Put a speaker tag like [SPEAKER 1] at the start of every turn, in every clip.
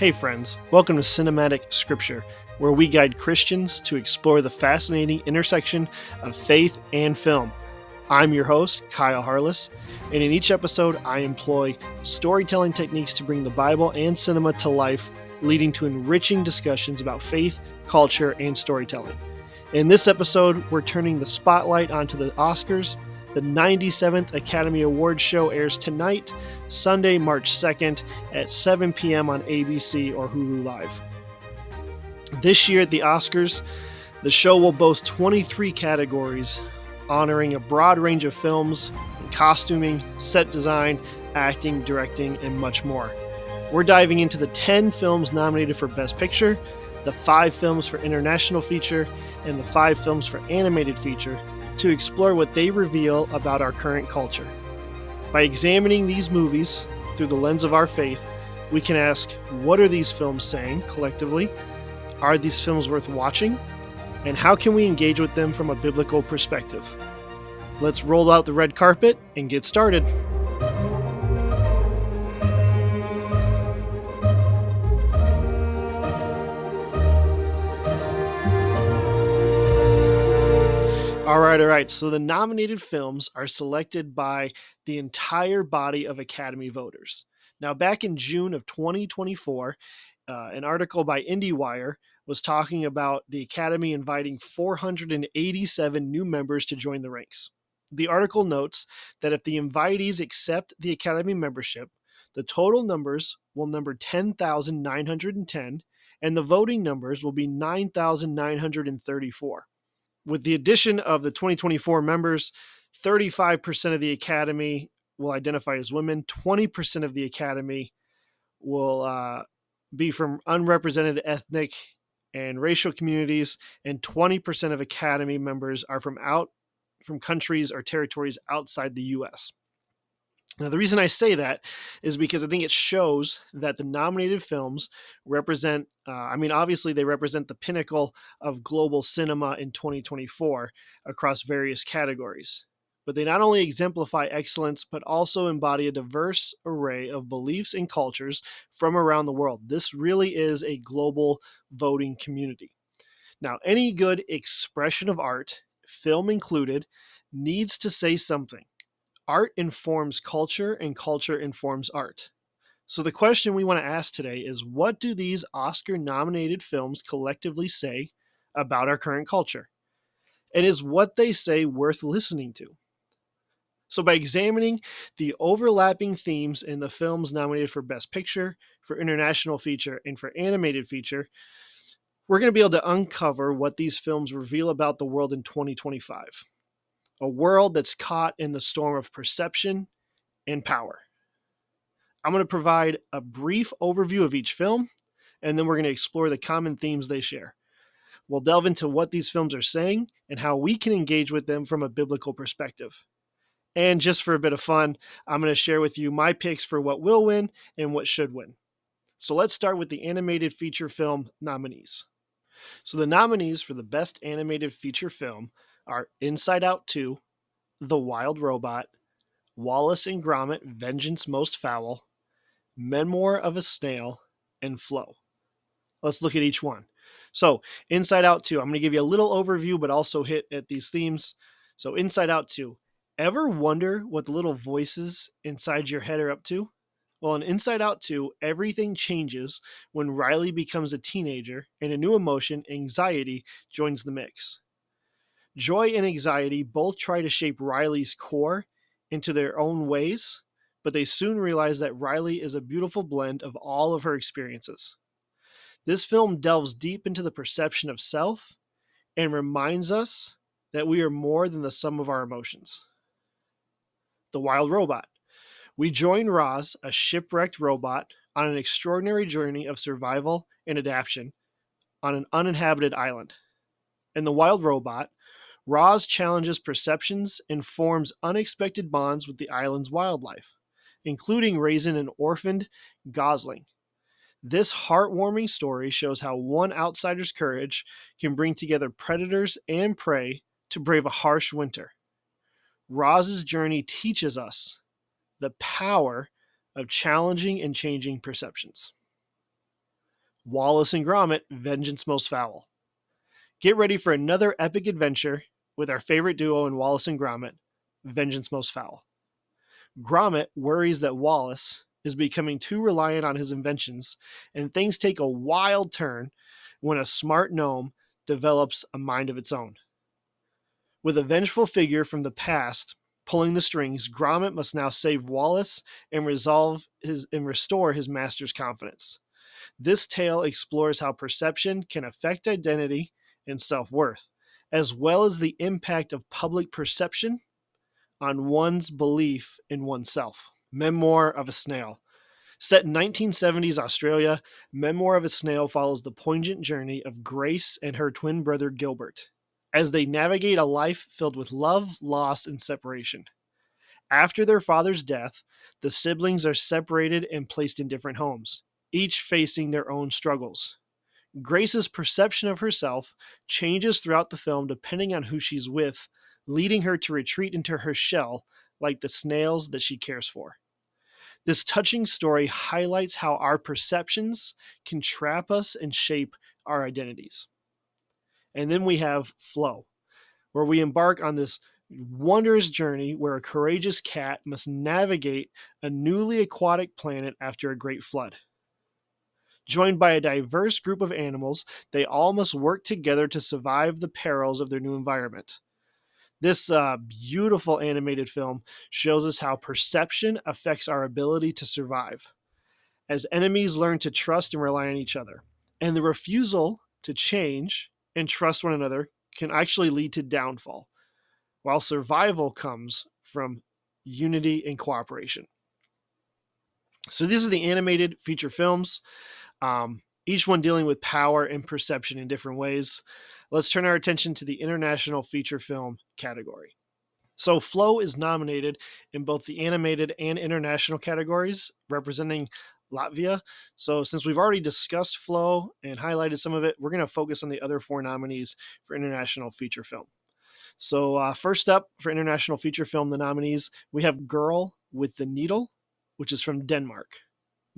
[SPEAKER 1] Hey friends, welcome to Cinematic Scripture, where we guide Christians to explore the fascinating intersection of faith and film. I'm your host, Kyle Harless, and in each episode I employ storytelling techniques to bring the Bible and cinema to life, leading to enriching discussions about faith, culture, and storytelling. In this episode, we're turning the spotlight onto the Oscars. The 97th Academy Awards show airs tonight, Sunday, March 2nd at 7 p.m. on ABC or Hulu Live. This year at the Oscars, the show will boast 23 categories, honoring a broad range of films, costuming, set design, acting, directing, and much more. We're diving into the 10 films nominated for Best Picture, the 5 films for International Feature, and the 5 films for Animated Feature, to explore what they reveal about our current culture. By examining these movies through the lens of our faith, we can ask, what are these films saying collectively? Are these films worth watching? And how can we engage with them from a biblical perspective? Let's roll out the red carpet and get started. All right. So the nominated films are selected by the entire body of Academy voters. Now, back in June of 2024, an article by IndieWire was talking about the Academy inviting 487 new members to join the ranks. The article notes that if the invitees accept the Academy membership, the total numbers will number 10,910, and the voting numbers will be 9,934. With the addition of the 2024 members, 35% of the Academy will identify as women, 20% of the Academy will be from unrepresented ethnic and racial communities, and 20% of Academy members are from countries or territories outside the U.S. Now, the reason I say that is because I think it shows that the nominated films represent, obviously they represent the pinnacle of global cinema in 2024 across various categories. But they not only exemplify excellence, but also embody a diverse array of beliefs and cultures from around the world. This really is a global voting community. Now, any good expression of art, film included, needs to say something. Art informs culture, and culture informs art. So the question we want to ask today is, what do these Oscar-nominated films collectively say about our current culture? And is what they say worth listening to? So by examining the overlapping themes in the films nominated for Best Picture, for International Feature, and for Animated Feature, we're going to be able to uncover what these films reveal about the world in 2025. A world that's caught in the storm of perception and power. I'm going to provide a brief overview of each film, and then we're going to explore the common themes they share. We'll delve into what these films are saying and how we can engage with them from a biblical perspective. And just for a bit of fun, I'm going to share with you my picks for what will win and what should win. So let's start with the animated feature film nominees. So the nominees for the Best Animated Feature Film are Inside Out 2, The Wild Robot, Wallace and Gromit: Vengeance Most Foul, Memoir of a Snail, and Flow. Let's look at each one. So, Inside Out 2, I'm going to give you a little overview, but also hit at these themes. So, Inside Out 2. Ever wonder what the little voices inside your head are up to? Well, in Inside Out 2, everything changes when Riley becomes a teenager and a new emotion, anxiety, joins the mix. Joy and anxiety both try to shape Riley's core into their own ways, but they soon realize that Riley is a beautiful blend of all of her experiences. This film delves deep into the perception of self and reminds us that we are more than the sum of our emotions. The Wild Robot. We join Roz, a shipwrecked robot, on an extraordinary journey of survival and adaptation on an uninhabited island. In The Wild Robot, Roz challenges perceptions and forms unexpected bonds with the island's wildlife, including raising an orphaned gosling. This heartwarming story shows how one outsider's courage can bring together predators and prey to brave a harsh winter. Roz's journey teaches us the power of challenging and changing perceptions. Wallace and Gromit, Vengeance Most Foul. Get ready for another epic adventure with our favorite duo in Wallace and Gromit, Vengeance Most Foul. Gromit worries that Wallace is becoming too reliant on his inventions, and things take a wild turn when a smart gnome develops a mind of its own. With a vengeful figure from the past pulling the strings, Gromit must now save Wallace and restore his master's confidence. This tale explores how perception can affect identity and self-worth, as well as the impact of public perception on one's belief in oneself. Memoir of a Snail. Set in 1970s Australia, Memoir of a Snail follows the poignant journey of Grace and her twin brother Gilbert as they navigate a life filled with love, loss, and separation. After their father's death, the siblings are separated and placed in different homes, each facing their own struggles. Grace's perception of herself changes throughout the film depending on who she's with, leading her to retreat into her shell like the snails that she cares for. This touching story highlights how our perceptions can trap us and shape our identities. And then we have Flow, where we embark on this wondrous journey where a courageous cat must navigate a newly aquatic planet after a great flood. Joined by a diverse group of animals, they all must work together to survive the perils of their new environment. This beautiful animated film shows us how perception affects our ability to survive, as enemies learn to trust and rely on each other. And the refusal to change and trust one another can actually lead to downfall, while survival comes from unity and cooperation. So these are the animated feature films, each one dealing with power and perception in different ways. Let's turn our attention to the international feature film category. So Flow is nominated in both the animated and international categories, representing Latvia. So since we've already discussed Flow and highlighted some of it, we're going to focus on the other 4 nominees for international feature film. So first up for international feature film, the nominees, we have Girl with the Needle, which is from Denmark.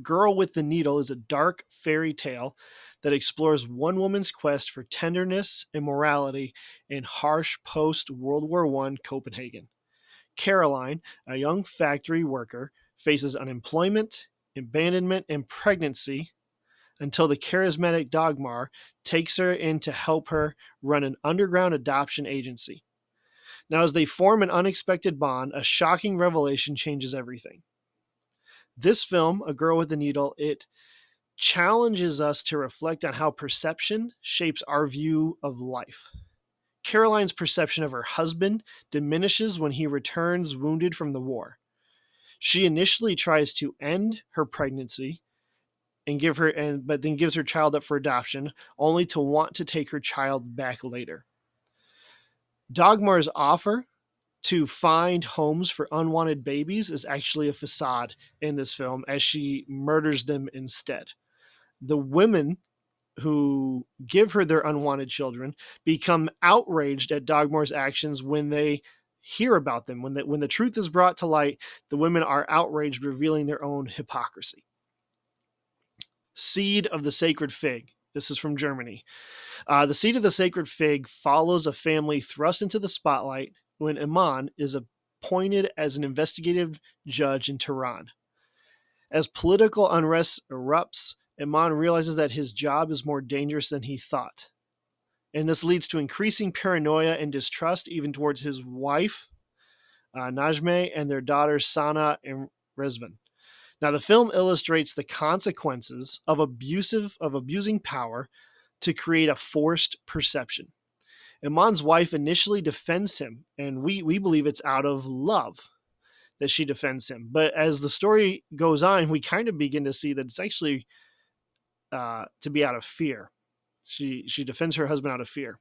[SPEAKER 1] Girl with the Needle is a dark fairy tale that explores one woman's quest for tenderness and morality in harsh post-World War I Copenhagen. Caroline, a young factory worker, faces unemployment, abandonment, and pregnancy until the charismatic Dagmar takes her in to help her run an underground adoption agency. Now, as they form an unexpected bond, a shocking revelation changes everything. This film, A Girl with a Needle, it challenges us to reflect on how perception shapes our view of life. Caroline's perception of her husband diminishes when he returns wounded from the war. She initially tries to end her pregnancy but then gives her child up for adoption, only to want to take her child back later. Dagmar's offer to find homes for unwanted babies is actually a facade in this film, as she murders them instead. The women who give her their unwanted children become outraged at Dagmar's actions when they hear about them. When the truth is brought to light, the women are outraged, revealing their own hypocrisy. Seed of the Sacred Fig. This is from Germany. The Seed of the Sacred Fig follows a family thrust into the spotlight when Iman is appointed as an investigative judge in Tehran. As political unrest erupts, Iman realizes that his job is more dangerous than he thought. And this leads to increasing paranoia and distrust even towards his wife, Najmeh, and their daughters, Sana and Rezvan. Now, the film illustrates the consequences of abusing power to create a forced perception. Iman's wife initially defends him, and we believe it's out of love that she defends him. But as the story goes on, we kind of begin to see that it's actually to be out of fear. She defends her husband out of fear.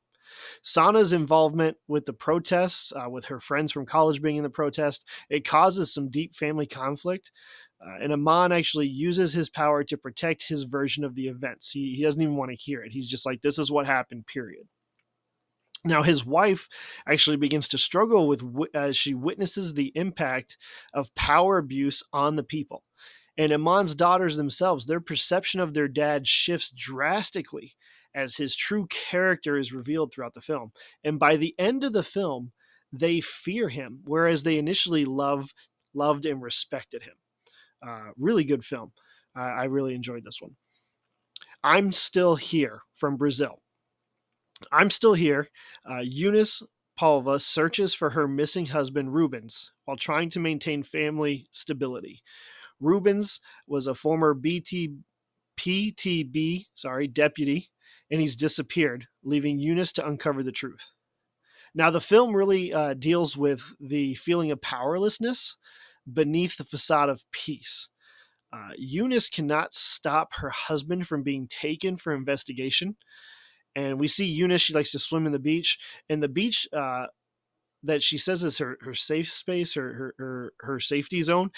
[SPEAKER 1] Sana's involvement with the protests, with her friends from college being in the protest, it causes some deep family conflict. And Iman actually uses his power to protect his version of the events. He doesn't even want to hear it. He's just like, this is what happened, period. Now, his wife actually begins to struggle as she witnesses the impact of power abuse on the people. And Amon's daughters themselves, their perception of their dad shifts drastically as his true character is revealed throughout the film. And by the end of the film, they fear him, whereas they initially loved and respected him. Really good film. I really enjoyed this one. I'm Still Here from Brazil. I'm Still Here. Eunice Palva searches for her missing husband, Rubens, while trying to maintain family stability. Rubens was a former PTB deputy, and he's disappeared, leaving Eunice to uncover the truth. Now, the film really deals with the feeling of powerlessness beneath the facade of peace. Eunice cannot stop her husband from being taken for investigation. And we see Eunice, she likes to swim in the beach. And the beach that she says is her safe space, her safety zone,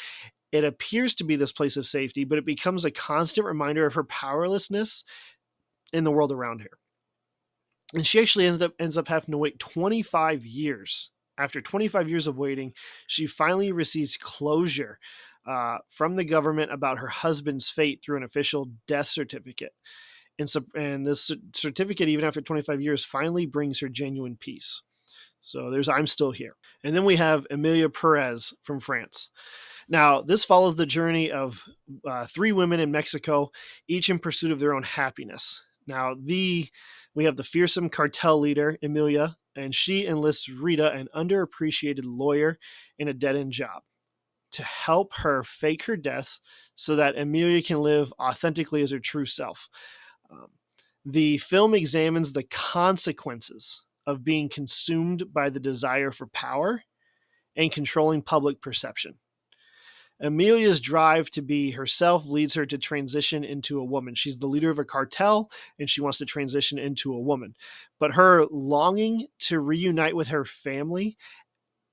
[SPEAKER 1] it appears to be this place of safety, but it becomes a constant reminder of her powerlessness in the world around her. And she actually ends up having to wait 25 years. After 25 years of waiting, she finally receives closure from the government about her husband's fate through an official death certificate. And this certificate, even after 25 years, finally brings her genuine peace. So there's I'm Still Here. And then we have Emilia Perez from France. Now, this follows the journey of three women in Mexico, each in pursuit of their own happiness. Now, we have the fearsome cartel leader, Emilia, and she enlists Rita, an underappreciated lawyer, in a dead-end job to help her fake her death so that Emilia can live authentically as her true self. Um, the film examines the consequences of being consumed by the desire for power and controlling public perception. Amelia's drive to be herself leads her to transition into a woman. She's the leader of a cartel and she wants to transition into a woman. But her longing to reunite with her family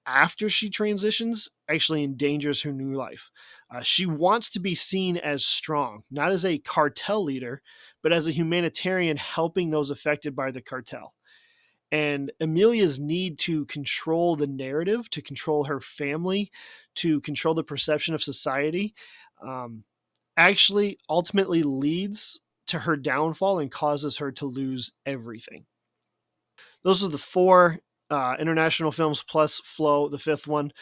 [SPEAKER 1] after she transitions actually endangers her new life. She wants to be seen as strong, not as a cartel leader, but as a humanitarian helping those affected by the cartel. And Amelia's need to control the narrative, to control her family, to control the perception of society, um, actually ultimately leads to her downfall and causes her to lose everything. Those are the four international films plus Flow, the fifth one.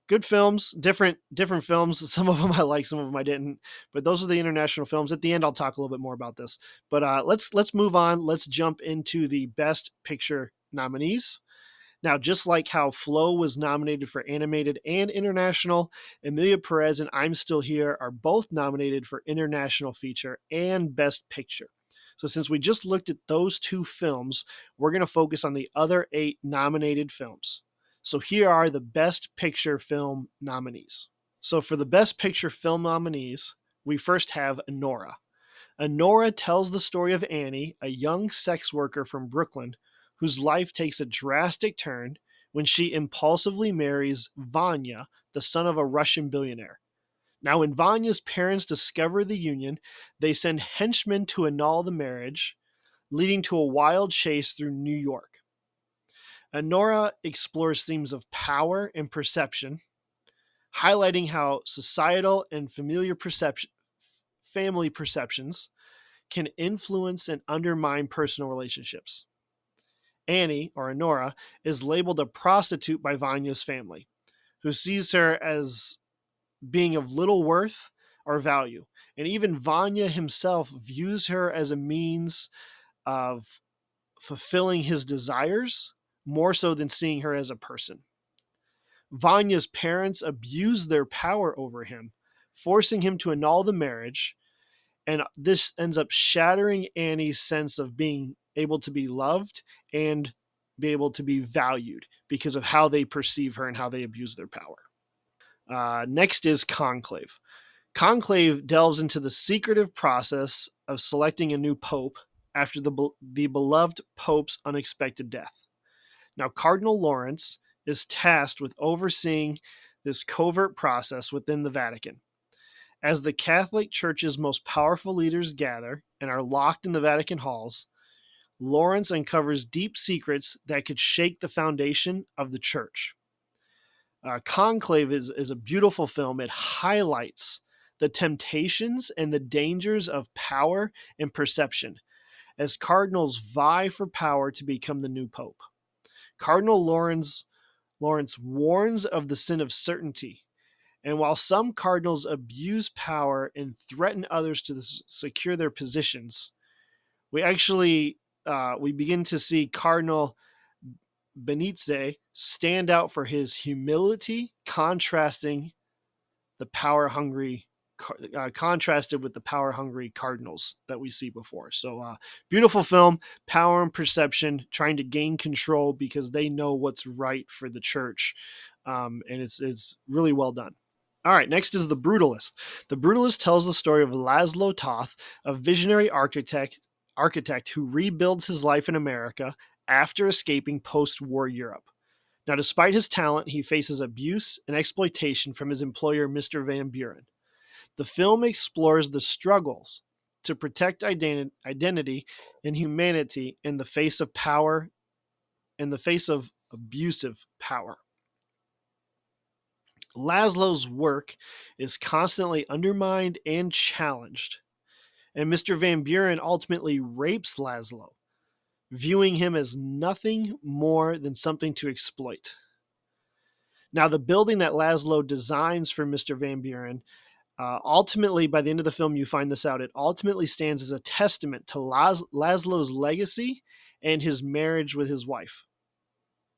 [SPEAKER 1] Good films, different films. Some of them I like, some of them I didn't. But those are the international films. At the end, I'll talk a little bit more about this. But let's move on. Let's jump into the Best Picture nominees. Now, just like how Flow was nominated for animated and international, Emilia Perez and I'm Still Here are both nominated for international feature and Best Picture. So, since we just looked at those two films, we're going to focus on the other 8 nominated films. So, here are the Best Picture film nominees. So, for the Best Picture film nominees, we first have Nora. Honora tells the story of Annie, a young sex worker from Brooklyn, whose life takes a drastic turn when she impulsively marries Vanya, the son of a Russian billionaire. Now, when Vanya's parents discover the union, they send henchmen to annul the marriage, leading to a wild chase through New York. Honora explores themes of power and perception, highlighting how societal and family perceptions can influence and undermine personal relationships. Annie, or Honora, is labeled a prostitute by Vanya's family, who sees her as being of little worth or value. And even Vanya himself views her as a means of fulfilling his desires more so than seeing her as a person. Vanya's parents abuse their power over him, forcing him to annul the marriage, and this ends up shattering Annie's sense of being able to be loved and be able to be valued because of how they perceive her and how they abuse their power. Next is Conclave. Conclave delves into the secretive process of selecting a new pope after the beloved pope's unexpected death. Now, Cardinal Lawrence is tasked with overseeing this covert process within the Vatican. As the Catholic Church's most powerful leaders gather and are locked in the Vatican halls, Lawrence uncovers deep secrets that could shake the foundation of the Church. Conclave is a beautiful film. It highlights the temptations and the dangers of power and perception as cardinals vie for power to become the new pope. Cardinal Lawrence warns of the sin of certainty. And while some cardinals abuse power and threaten others to secure their positions, we actually we begin to see Cardinal Benitez stand out for his humility, the power hungry contrasted with the power hungry Cardinals that we see before. So beautiful film, power and perception, trying to gain control because they know what's right for the church, and it's really well done. All right, next is The Brutalist. The Brutalist tells the story of Laszlo Toth, a visionary architect who rebuilds his life in America after escaping post-war Europe. Now, despite his talent, he faces abuse and exploitation from his employer, Mr. Van Buren. The film explores the struggles to protect identity and humanity in the face of power, in the face of abusive power. Laszlo's work is constantly undermined and challenged, and Mr. Van Buren ultimately rapes Laszlo, viewing him as nothing more than something to exploit. Now, the building that Laszlo designs for Mr. Van Buren, ultimately, by the end of the film, you find this out, it ultimately stands as a testament to Laszlo's legacy and his marriage with his wife.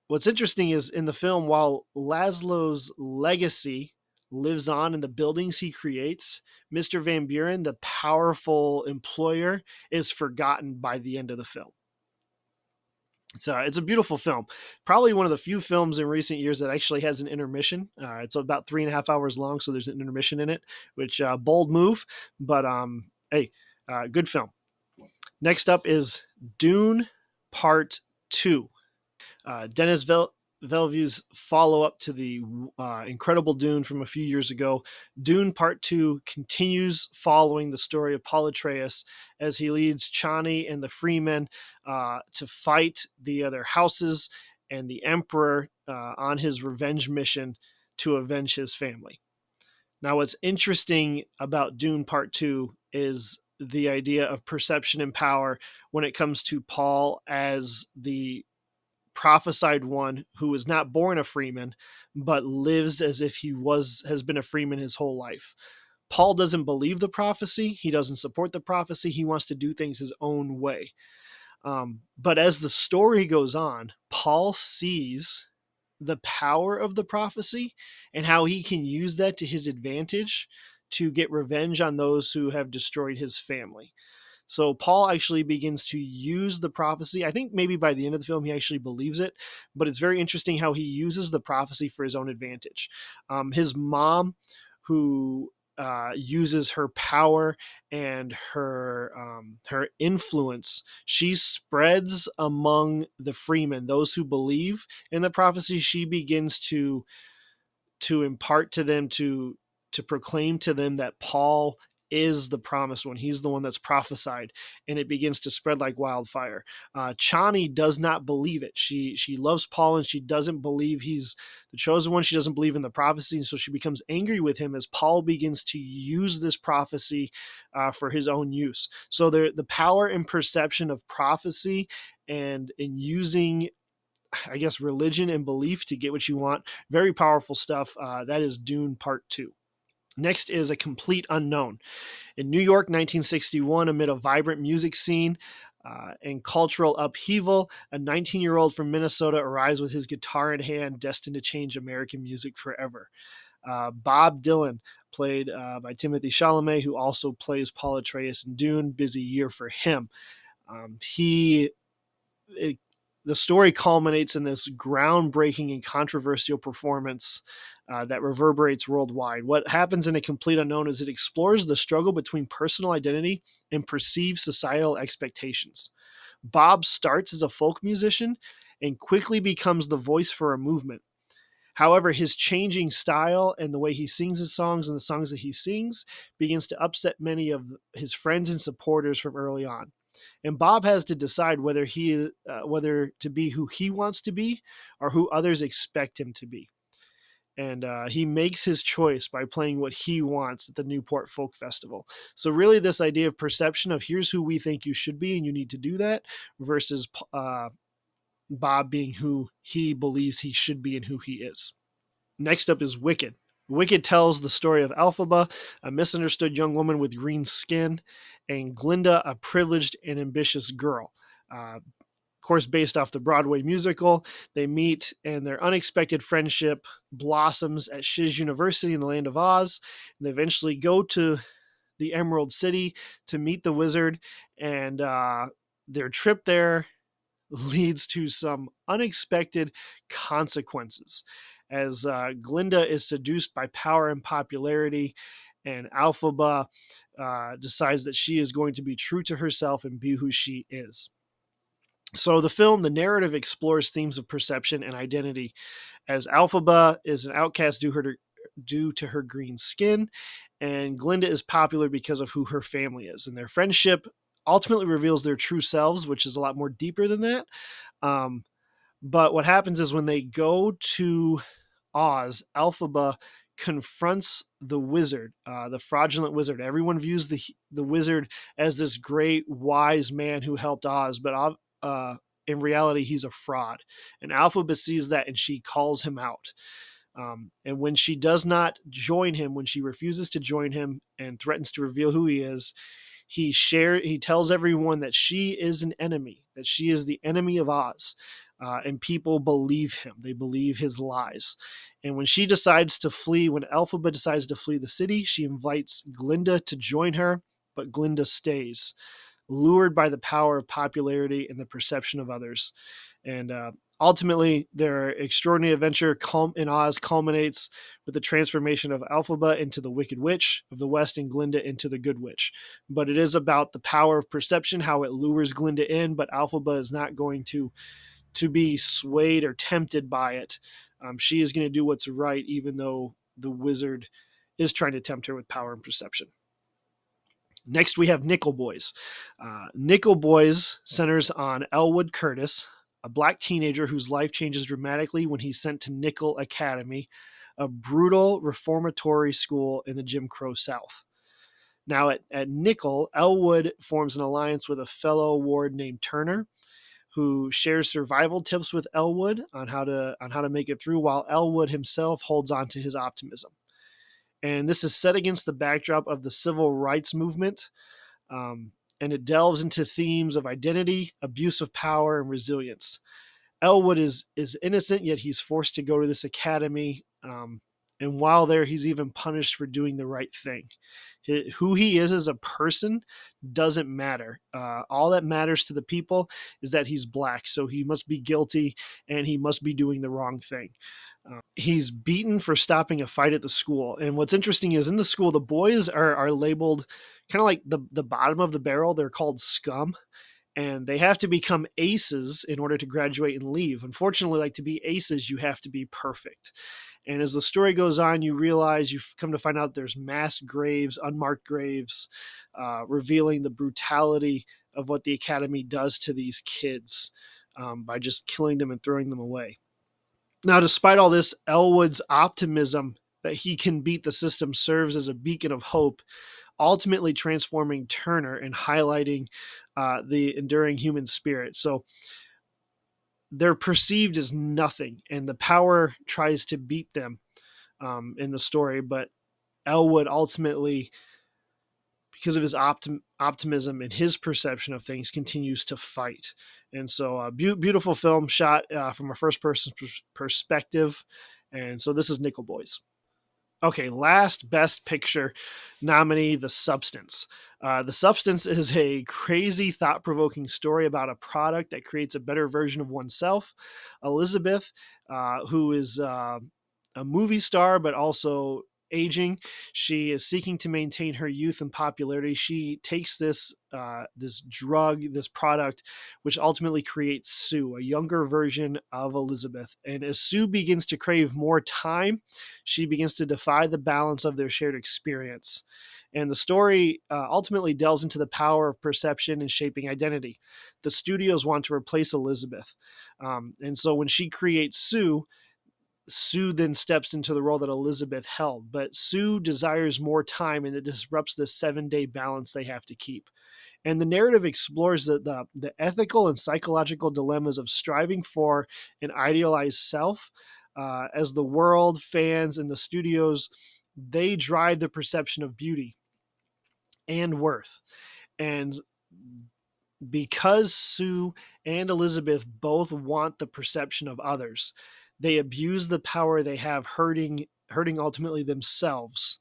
[SPEAKER 1] What's interesting is in the film, while Laszlo's legacy lives on in the buildings he creates, Mr. Van Buren, the powerful employer, is forgotten by the end of the film. It's a beautiful film. Probably one of the few films in recent years that actually has an intermission. It's about 3.5 hours long, so there's an intermission in it, which bold move, but hey, good film. Next up is Dune Part 2. Dennis Villeneuve's follow-up to the incredible Dune from a few years ago. Dune Part 2 continues following the story of Paul Atreides as he leads Chani and the Freemen to fight the other houses and the Emperor on his revenge mission to avenge his family. Now, what's interesting about Dune Part 2 is the idea of perception and power when it comes to Paul as the prophesied one who was not born a freeman, but lives as if has been a freeman his whole life. Paul doesn't believe the prophecy. He doesn't support the prophecy. He wants to do things his own way. But as the story goes on, Paul sees the power of the prophecy and how he can use that to his advantage to get revenge on those who have destroyed his family. So Paul actually begins to use the prophecy. I think maybe by the end of the film, he actually believes it, but it's very interesting how he uses the prophecy for his own advantage. His mom, who uses her power and her influence, she spreads among the freemen, those who believe in the prophecy. She begins to impart to them, to proclaim to them that Paul is the promised one. He's the one that's prophesied, and it begins to spread like wildfire. Chani does not believe it. She loves Paul, and she doesn't believe he's the chosen one. She doesn't believe in the prophecy, and so she becomes angry with him as Paul begins to use this prophecy for his own use. So the power and perception of prophecy and in using, I guess, religion and belief to get what you want. Very powerful stuff. That is Dune Part 2. Next is A Complete Unknown. In New York, 1961, amid a vibrant music scene and cultural upheaval, a 19-year-old from Minnesota arrives with his guitar in hand, destined to change American music forever. Bob Dylan, played by Timothée Chalamet, who also plays Paul Atreides in Dune. Busy year for him. The story culminates in this groundbreaking and controversial performance that reverberates worldwide. What happens in A Complete Unknown is it explores the struggle between personal identity and perceived societal expectations. Bob starts as a folk musician and quickly becomes the voice for a movement. However, his changing style and the way he sings his songs and the songs that he sings begins to upset many of his friends and supporters from early on. And Bob has to decide whether to be who he wants to be or who others expect him to be. and he makes his choice by playing what he wants at the Newport Folk Festival. So really, this idea of perception of here's who we think you should be, and you need to do that, versus Bob being who he believes he should be and who he is. Next up is Wicked. Wicked tells the story of Elphaba, a misunderstood young woman with green skin, and Glinda, a privileged and ambitious girl. Of course, based off the Broadway musical, they meet and their unexpected friendship blossoms at Shiz University in the Land of Oz. And they eventually go to the Emerald City to meet the wizard, and their trip there leads to some unexpected consequences as Glinda is seduced by power and popularity, and Elphaba decides that she is going to be true to herself and be who she is. So the narrative explores themes of perception and identity, as Elphaba is an outcast due to her green skin, and Glinda is popular because of who her family is. And their friendship ultimately reveals their true selves, which is a lot more deeper than that. Um, but what happens is when they go to Oz, Elphaba confronts the wizard, the fraudulent wizard. Everyone views the wizard as this great wise man who helped Oz, but in reality, he's a fraud. And Elphaba sees that, and she calls him out. And when she does not join him, when she refuses to join him and threatens to reveal who he is, he tells everyone that she is an enemy, that she is the enemy of Oz. And people believe him. They believe his lies. And when Elphaba decides to flee the city, she invites Glinda to join her, but Glinda stays, lured by the power of popularity and the perception of others. And ultimately, their extraordinary adventure in Oz culminates with the transformation of Elphaba into the Wicked Witch of the West and Glinda into the Good Witch. But it is about the power of perception, how it lures Glinda in, but Elphaba is not going to be swayed or tempted by it. She is going to do what's right, even though the wizard is trying to tempt her with power and perception. Next, we have Nickel Boys. Nickel Boys centers on Elwood Curtis, a black teenager whose life changes dramatically when he's sent to Nickel Academy, a brutal reformatory school in the Jim Crow South. Now, at Nickel, Elwood forms an alliance with a fellow ward named Turner, who shares survival tips with Elwood on how to make it through, while Elwood himself holds on to his optimism. And this is set against the backdrop of the civil rights movement, and it delves into themes of identity, abuse of power, and resilience. Elwood is innocent, yet he's forced to go to this academy, and while there, he's even punished for doing the right thing. Who he is as a person doesn't matter. All that matters to the people is that he's black, so he must be guilty and he must be doing the wrong thing. He's beaten for stopping a fight at the school. And what's interesting is in the school, the boys are labeled kind of like the bottom of the barrel. They're called scum, and they have to become aces in order to graduate and leave. Unfortunately, like to be aces, you have to be perfect. And as the story goes on, you've come to find out there's mass graves, unmarked graves, revealing the brutality of what the academy does to these kids by just killing them and throwing them away. Now, despite all this, Elwood's optimism that he can beat the system serves as a beacon of hope, ultimately transforming Turner and highlighting the enduring human spirit. So they're perceived as nothing, and the power tries to beat them in the story. But Elwood ultimately, because of his optimism and his perception of things, continues to fight. And so beautiful film shot from a first-person perspective. And so this is Nickel Boys. Okay, last Best Picture nominee, The Substance. The Substance is a crazy, thought-provoking story about a product that creates a better version of oneself. Elizabeth, who is a movie star but also aging, she is seeking to maintain her youth and popularity. She takes this drug, this product, which ultimately creates Sue, a younger version of Elizabeth. And as Sue begins to crave more time, she begins to defy the balance of their shared experience. And the story ultimately delves into the power of perception and shaping identity. The studios want to replace Elizabeth. And so when she creates Sue, Sue then steps into the role that Elizabeth held, but Sue desires more time and it disrupts the 7-day balance they have to keep. And the narrative explores the ethical and psychological dilemmas of striving for an idealized self as the world, fans, and the studios, they drive the perception of beauty and worth. And because Sue and Elizabeth both want the perception of others, they abuse the power they have, hurting ultimately themselves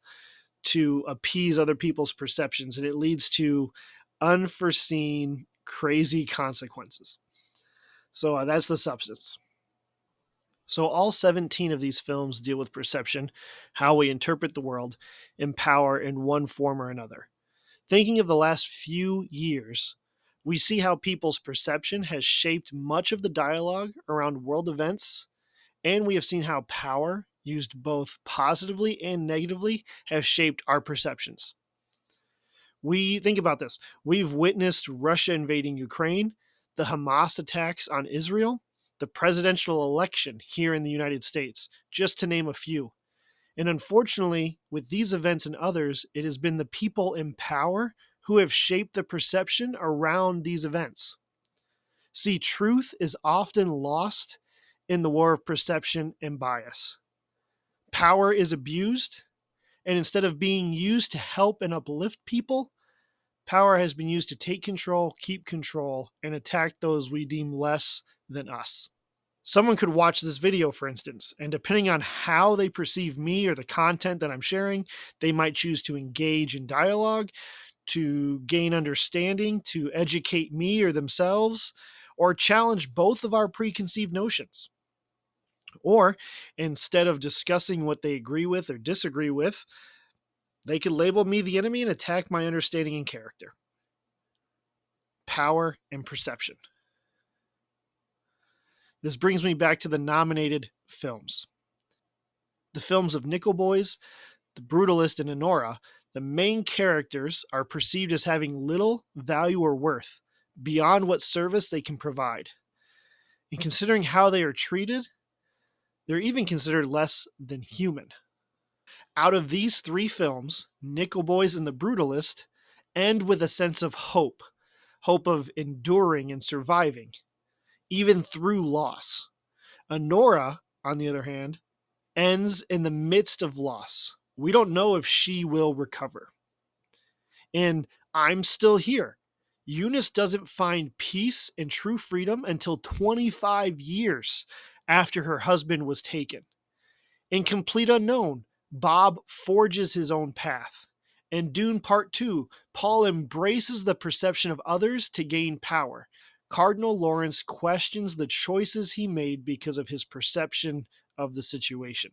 [SPEAKER 1] to appease other people's perceptions, and it leads to unforeseen, crazy consequences. So that's the substance. So all 17 of these films deal with perception, how we interpret the world, and power in one form or another. Thinking of the last few years, we see how people's perception has shaped much of the dialogue around world events, and we have seen how power, used both positively and negatively, has shaped our perceptions. We think about this. We've witnessed Russia invading Ukraine, the Hamas attacks on Israel, the presidential election here in the United States, just to name a few. And unfortunately, with these events and others, it has been the people in power who have shaped the perception around these events. See, truth is often lost in the war of perception and bias. Power is abused, and instead of being used to help and uplift people, power has been used to take control, keep control, and attack those we deem less than us. Someone could watch this video, for instance, and depending on how they perceive me or the content that I'm sharing, they might choose to engage in dialogue, to gain understanding, to educate me or themselves, or challenge both of our preconceived notions. Or instead of discussing what they agree with or disagree with, they could label me the enemy and attack my understanding and character. Power and perception. This brings me back to the nominated films. The films of Nickel Boys, The Brutalist, and Honora, the main characters are perceived as having little value or worth beyond what service they can provide. And considering how they are treated, they're even considered less than human. Out of these three films, Nickel Boys and The Brutalist end with a sense of hope, hope of enduring and surviving, even through loss. Honora, on the other hand, ends in the midst of loss. We don't know if she will recover. And I'm still here. Eunice doesn't find peace and true freedom until 25 years after her husband was taken. In Complete Unknown, Bob forges his own path. In Dune Part 2, Paul embraces the perception of others to gain power. Cardinal Lawrence questions the choices he made because of his perception of the situation.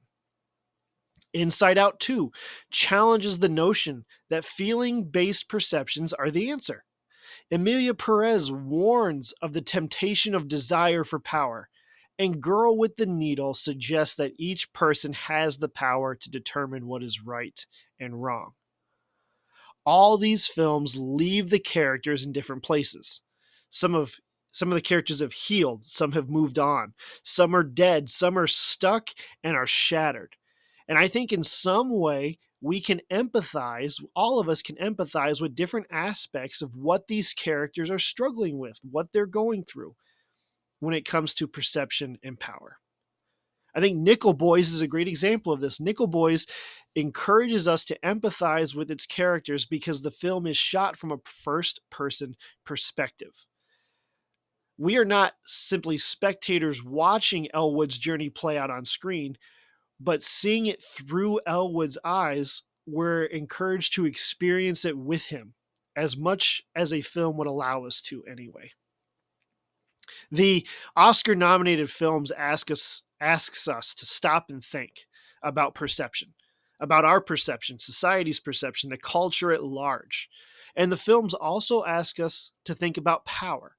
[SPEAKER 1] Inside Out 2 challenges the notion that feeling-based perceptions are the answer. Emilia Perez warns of the temptation of desire for power, and Girl with the Needle suggests that each person has the power to determine what is right and wrong. All these films leave the characters in different places. Some of the characters have healed, some have moved on, some are dead, some are stuck and are shattered. And I think in some way we can empathize, all of us can empathize with different aspects of what these characters are struggling with, what they're going through when it comes to perception and power. I think Nickel Boys is a great example of this. Nickel Boys encourages us to empathize with its characters because the film is shot from a first person perspective. We are not simply spectators watching Elwood's journey play out on screen, but seeing it through Elwood's eyes, we're encouraged to experience it with him as much as a film would allow us to anyway. The Oscar-nominated films asks us to stop and think about perception, about our perception, society's perception, the culture at large. And the films also ask us to think about power.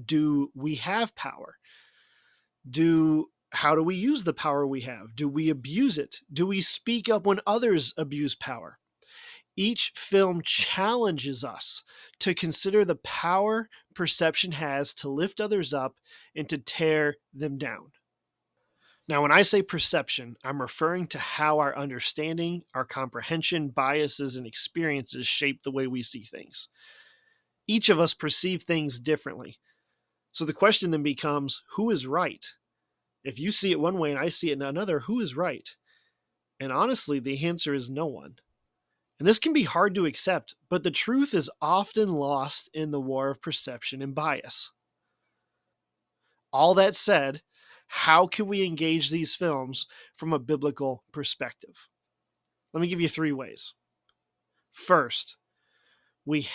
[SPEAKER 1] Do we have power? How do we use the power we have? Do we abuse it? Do we speak up when others abuse power? Each film challenges us to consider the power perception has to lift others up and to tear them down. Now, when I say perception, I'm referring to how our understanding, our comprehension, biases, and experiences shape the way we see things. Each of us perceive things differently. So the question then becomes, who is right? If you see it one way and I see it in another, who is right? And honestly, the answer is no one. And this can be hard to accept, but the truth is often lost in the war of perception and bias. All that said, how can we engage these films from a biblical perspective? Let me give you 3 ways. First, we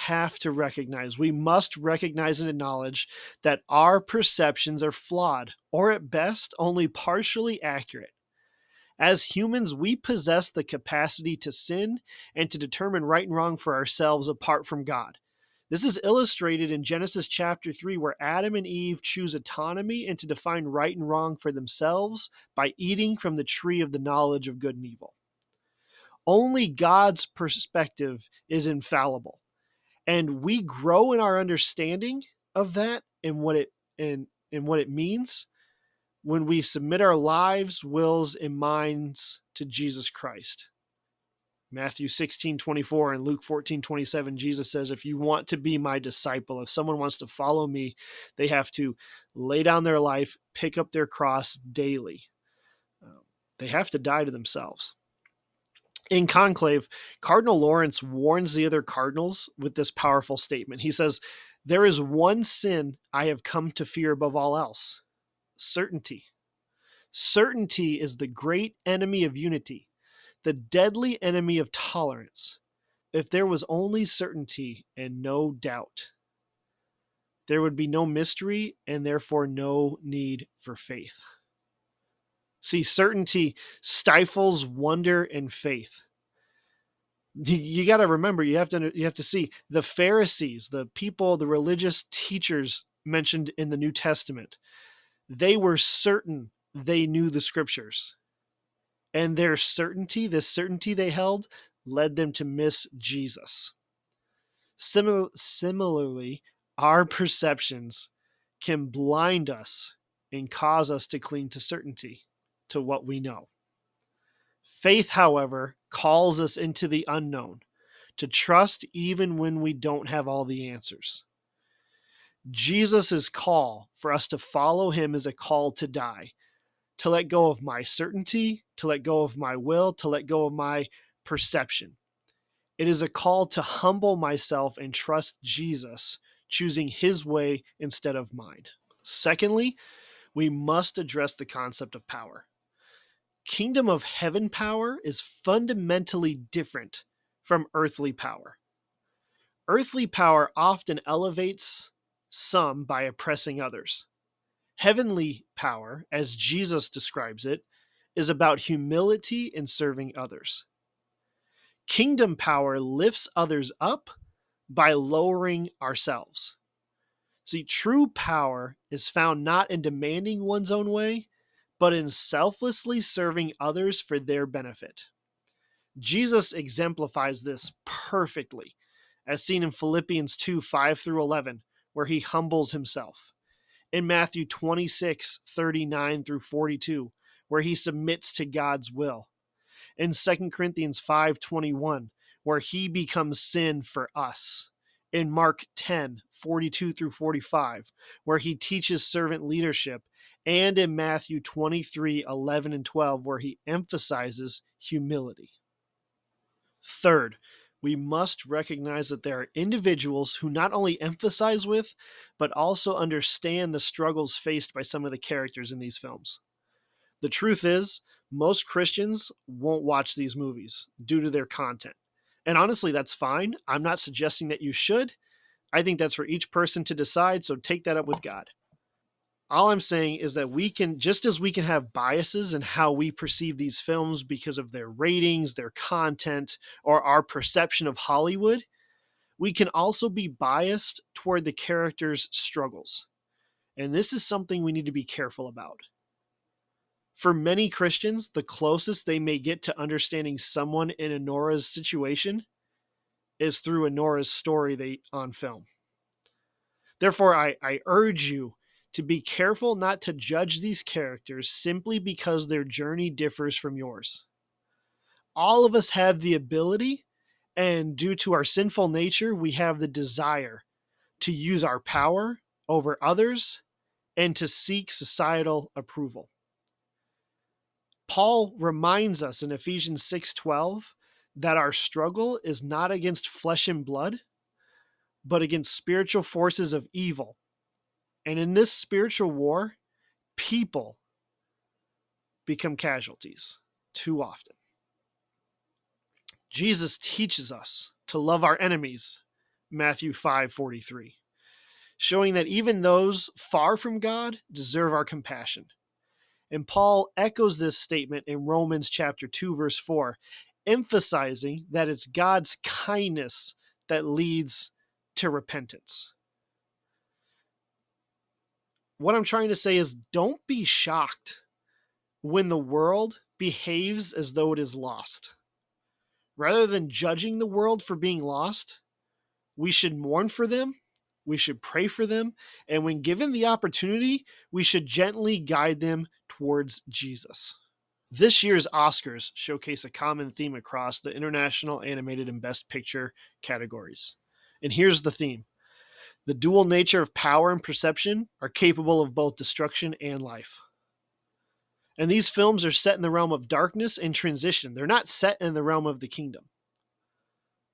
[SPEAKER 1] must recognize and acknowledge that our perceptions are flawed, or at best, only partially accurate. As humans, we possess the capacity to sin and to determine right and wrong for ourselves apart from God. This is illustrated in Genesis chapter 3, where Adam and Eve choose autonomy and to define right and wrong for themselves by eating from the tree of the knowledge of good and evil. Only God's perspective is infallible, and we grow in our understanding of that and what it means when we submit our lives, wills, and minds to Jesus Christ. Matthew 16:24 and Luke 14:27, Jesus says, if you want to be my disciple, if someone wants to follow me, they have to lay down their life, pick up their cross daily. They have to die to themselves. In Conclave, Cardinal Lawrence warns the other cardinals with this powerful statement. He says, there is one sin I have come to fear above all else: certainty. Certainty is the great enemy of unity, the deadly enemy of tolerance. If there was only certainty and no doubt, there would be no mystery and therefore no need for faith. See, certainty stifles wonder and faith. You got to remember, you have to see the Pharisees, the people, the religious teachers mentioned in the New Testament. They were certain they knew the scriptures. And their certainty, this certainty they held, led them to miss Jesus. Similarly, our perceptions can blind us and cause us to cling to certainty, to what we know. Faith, however, calls us into the unknown, to trust even when we don't have all the answers. Jesus' call for us to follow him is a call to die, to let go of my certainty, to let go of my will, to let go of my perception. It is a call to humble myself and trust Jesus, choosing his way instead of mine. Secondly, we must address the concept of power. Kingdom of heaven power is fundamentally different from earthly power. Earthly power often elevates some by oppressing others. Heavenly power, as Jesus describes it, is about humility and serving others. Kingdom power lifts others up by lowering ourselves. See, true power is found not in demanding one's own way, but in selflessly serving others for their benefit. Jesus exemplifies this perfectly, as seen in Philippians 2:5-11, where he humbles himself. In Matthew 26:39-42, where he submits to God's will. In 2 Corinthians 5:21, where he becomes sin for us. In Mark 10:42-45, where he teaches servant leadership. And in Matthew 23:11-12, where he emphasizes humility. Third, we must recognize that there are individuals who not only emphasize with, but also understand the struggles faced by some of the characters in these films. The truth is, most Christians won't watch these movies due to their content. And honestly, that's fine. I'm not suggesting that you should. I think that's for each person to decide, so take that up with God. All I'm saying is that we can, just as we can have biases in how we perceive these films because of their ratings, their content, or our perception of Hollywood, we can also be biased toward the characters' struggles. And this is something we need to be careful about. For many Christians, the closest they may get to understanding someone in Anora's situation is through Anora's story on film. Therefore, I urge you to be careful not to judge these characters simply because their journey differs from yours. All of us have the ability, and due to our sinful nature, we have the desire to use our power over others and to seek societal approval. Paul reminds us in Ephesians 6:12 that our struggle is not against flesh and blood, but against spiritual forces of evil. And in this spiritual war, people become casualties too often. Jesus teaches us to love our enemies, Matthew 5:43, showing that even those far from God deserve our compassion. And Paul echoes this statement in Romans chapter 2, verse 4, emphasizing that it's God's kindness that leads to repentance. What I'm trying to say is, don't be shocked when the world behaves as though it is lost. Rather than judging the world for being lost, we should mourn for them, we should pray for them, and when given the opportunity, we should gently guide them towards Jesus. This year's Oscars showcase a common theme across the International Animated and Best Picture categories. And here's the theme. The dual nature of power and perception are capable of both destruction and life. And these films are set in the realm of darkness and transition. They're not set in the realm of the kingdom.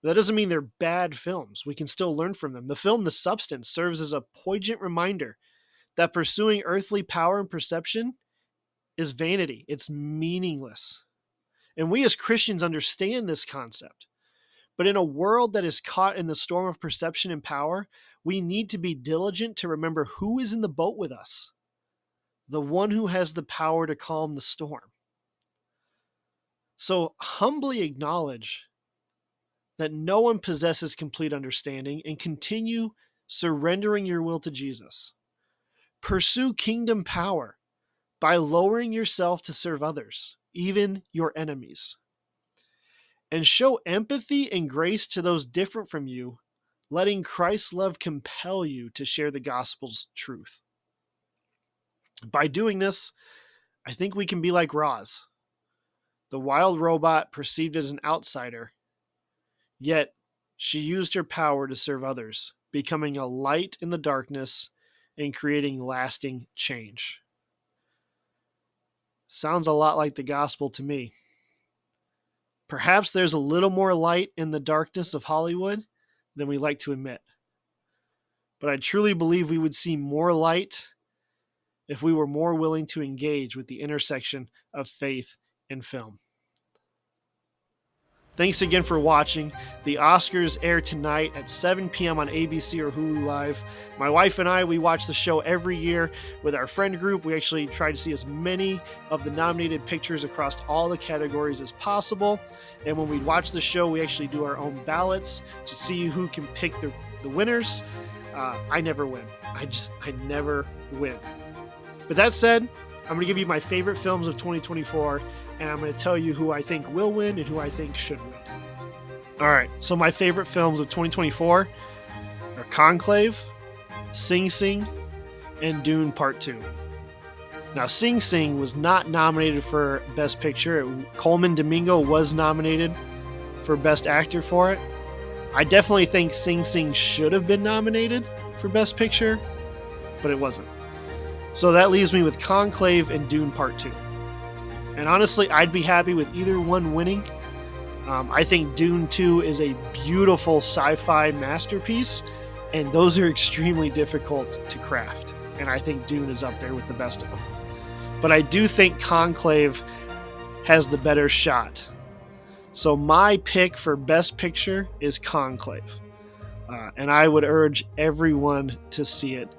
[SPEAKER 1] That doesn't mean they're bad films. We can still learn from them. The film The Substance serves as a poignant reminder that pursuing earthly power and perception is vanity. It's meaningless. And we as Christians understand this concept. But in a world that is caught in the storm of perception and power, we need to be diligent to remember who is in the boat with us, the one who has the power to calm the storm. So humbly acknowledge that no one possesses complete understanding and continue surrendering your will to Jesus. Pursue kingdom power by lowering yourself to serve others, even your enemies. And show empathy and grace to those different from you, letting Christ's love compel you to share the gospel's truth. By doing this, I think we can be like Roz, the wild robot perceived as an outsider, yet she used her power to serve others, becoming a light in the darkness and creating lasting change. Sounds a lot like the gospel to me. Perhaps there's a little more light in the darkness of Hollywood than we like to admit. But I truly believe we would see more light if we were more willing to engage with the intersection of faith and film. Thanks again for watching. The Oscars air tonight at 7 p.m. on ABC or Hulu Live. My wife and I, we watch the show every year with our friend group. We actually try to see as many of the nominated pictures across all the categories as possible. And when we watch the show, we actually do our own ballots to see who can pick the winners. I never win. I never win. But that said, I'm going to give you my favorite films of 2024, and I'm going to tell you who I think will win and who I think should win. All right, so my favorite films of 2024 are Conclave, Sing Sing, and Dune Part 2. Now, Sing Sing was not nominated for Best Picture. Coleman Domingo was nominated for Best Actor for it. I definitely think Sing Sing should have been nominated for Best Picture, but it wasn't. So that leaves me with Conclave and Dune Part 2. And honestly, I'd be happy with either one winning. I think Dune 2 is a beautiful sci-fi masterpiece, and those are extremely difficult to craft. And I think Dune is up there with the best of them. But I do think Conclave has the better shot. So my pick for Best Picture is Conclave. And I would urge everyone to see it.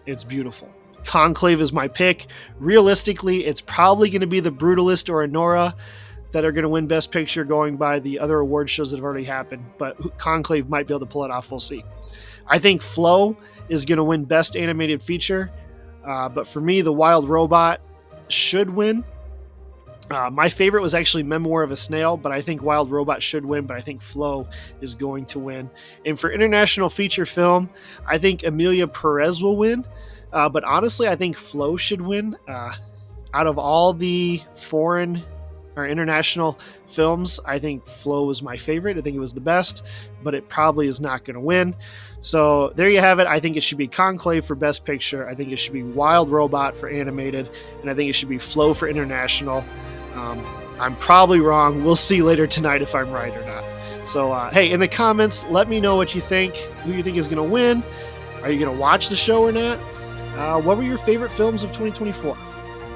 [SPEAKER 1] It's beautiful. Conclave is my pick. Realistically, it's probably going to be The Brutalist or Anora that are going to win Best Picture going by the other award shows that have already happened. But Conclave might be able to pull it off. We'll see. I think Flow is going to win Best Animated Feature. But for me, The Wild Robot should win. My favorite was actually Memoir of a Snail, but I think Wild Robot should win, but I think Flow is going to win. And for international feature film, I think Emilia Perez will win. But honestly, I think Flow should win. Out of all the foreign or international films, I think Flow was my favorite. I think it was the best, but it probably is not going to win. So there you have it. I think it should be Conclave for Best Picture. I think it should be Wild Robot for animated, and I think it should be Flow for international. I'm probably wrong. We'll see later tonight if I'm right or not. So, hey, in the comments, let me know what you think, who you think is going to win. Are you going to watch the show or not? What were your favorite films of 2024?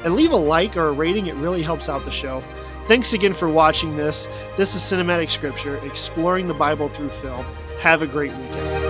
[SPEAKER 1] And leave a like or a rating. It really helps out the show. Thanks again for watching this. This is Cinematic Scripture, exploring the Bible through film. Have a great weekend.